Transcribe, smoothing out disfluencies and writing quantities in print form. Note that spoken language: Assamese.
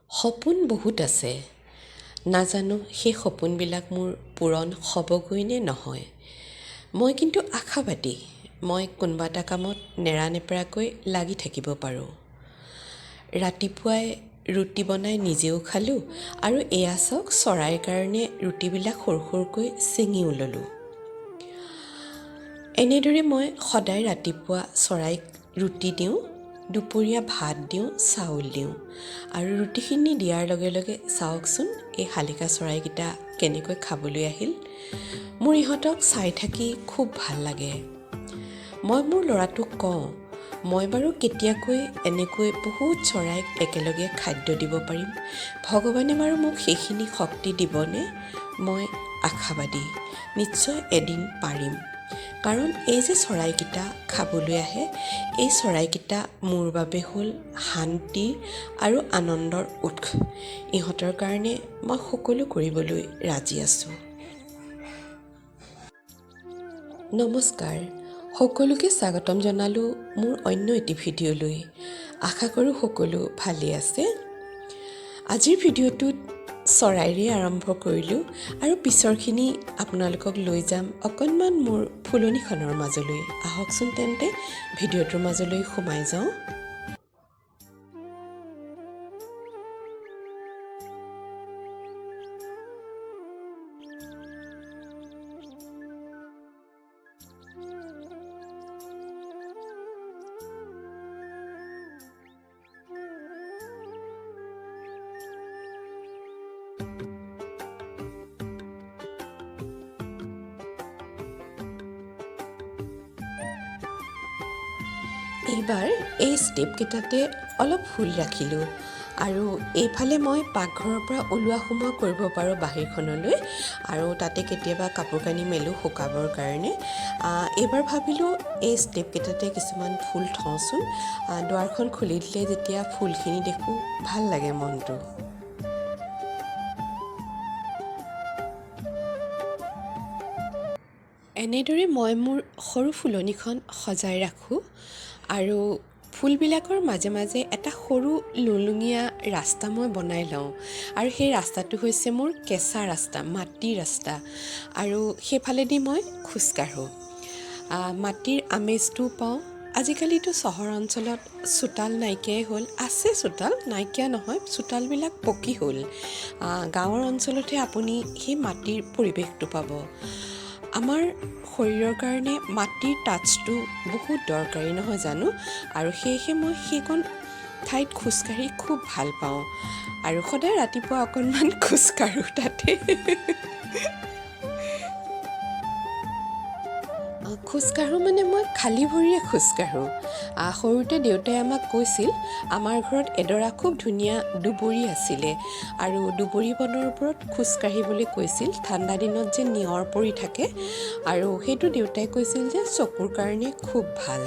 সপোন বহুত আছে। নাজানো সেই সপোনবিলাক মোৰ পূৰণ হ'বগৈ নে নহয়। মই কিন্তু আশাবাদী। মই কোনোবা এটা কামত নেৰানেপেৰাকৈ লাগি থাকিব পাৰোঁ। ৰাতিপুৱাই ৰুটি বনাই নিজেও খালোঁ আৰু এয়া চাওক চৰাইৰ কাৰণে ৰুটিবিলাক সৰু সৰুকৈ ছিঙিও ল'লোঁ। এনেদৰে মই সদায় ৰাতিপুৱা চৰাইক ৰুটি দিওঁ, দুপৰীয়া ভাত দিওঁ, চাউল দিওঁ আৰু ৰুটিখিনি দিয়াৰ লগে লগে চাওকচোন এই শালিকা চৰাইকেইটা কেনেকৈ খাবলৈ আহিল। মোৰ ইহঁতক চাই থাকি খুব ভাল লাগে। মই মোৰ ল'ৰাটোক কওঁ, মই বাৰু কেতিয়াকৈ এনেকৈ বহুত চৰাইক একেলগে খাদ্য দিব পাৰিম। ভগৱানে বাৰু মোক সেইখিনি শক্তি দিবনে? মই আশাবাদী, নিশ্চয় এদিন পাৰিম। কাৰণ এই যে চৰাইকেইটা খাবলৈ আহে, এই চৰাইকেইটা মোৰ বাবে হ'ল শান্তি আৰু আনন্দৰ উৎস। ইহঁতৰ কাৰণে মই সকলো কৰিবলৈ ৰাজি আছোঁ। নমস্কাৰ, সকলোকে স্বাগতম জনালোঁ মোৰ অন্য এটি ভিডিঅ'লৈ। আশা কৰোঁ সকলো ভালেই আছে। আজিৰ ভিডিঅ'টোত চৰাইৰে আৰম্ভ কৰিলোঁ আৰু পিছৰখিনি আপোনালোকক লৈ যাম অকণমান মোৰ ফুলনিখনৰ মাজলৈ। আহকচোন তেন্তে ভিডিঅ'টোৰ মাজলৈ সোমাই যাওঁ। এইবাৰ এই ষ্টেপকেইটাতে অলপ ফুল ৰাখিলোঁ আৰু এইফালে মই পাকঘৰৰ পৰা ওলোৱা সোমোৱা কৰিব পাৰোঁ বাহিৰখনলৈ আৰু তাতে কেতিয়াবা কাপোৰ কানি মেলোঁ শুকাবৰ কাৰণে। এইবাৰ ভাবিলোঁ এই ষ্টেপকেইটাতে কিছুমান ফুল থওঁচোন। দুৱাৰখন খুলি দিলে যেতিয়া ফুলখিনি দেখোঁ ভাল লাগে মনটো। এনেদৰে মই মোৰ সৰু ফুলনিখন সজাই ৰাখোঁ আৰু ফুলবিলাকৰ মাজে মাজে এটা সৰু লুলুঙীয়া ৰাস্তা মই বনাই লওঁ আৰু সেই ৰাস্তাটো হৈছে মোৰ কেঁচা ৰাস্তা, মাটিৰ ৰাস্তা আৰু সেইফালেদি মই খোজকাঢ়োঁ। মাটিৰ আমেজটোও পাওঁ। আজিকালিতো চহৰ অঞ্চলত চোতাল নাইকিয়াই হ'ল। আছে চোতাল, নাইকিয়া নহয়, চোতালবিলাক পকী হ'ল। গাঁৱৰ অঞ্চলতহে আপুনি সেই মাটিৰ পৰিৱেশটো পাব। আমাৰ শৰীৰৰ কাৰণে মাটিৰ টাচটো বহুত দৰকাৰী নহয় জানো? আৰু সেয়েহে মই সেইকণ ঠাইত খোজকাঢ়ি খুব ভাল পাওঁ আৰু সদায় ৰাতিপুৱা অকণমান খোজকাঢ়োঁ তাতে। খোজকাঢ়োঁ মানে মই খালী ভৰিৰে খোজকাঢ়োঁ। সৰুতে দেউতাই আমাক কৈছিল, আমাৰ ঘৰত এডৰা খুব ধুনীয়া দুবৰি আছিলে আৰু দুবৰি বনৰ ওপৰত খোজকাঢ়িবলৈ কৈছিল। ঠাণ্ডা দিনত যে নিয়ৰ পৰি থাকে আৰু সেইটো দেউতাই কৈছিল যে চকুৰ কাৰণে খুব ভাল।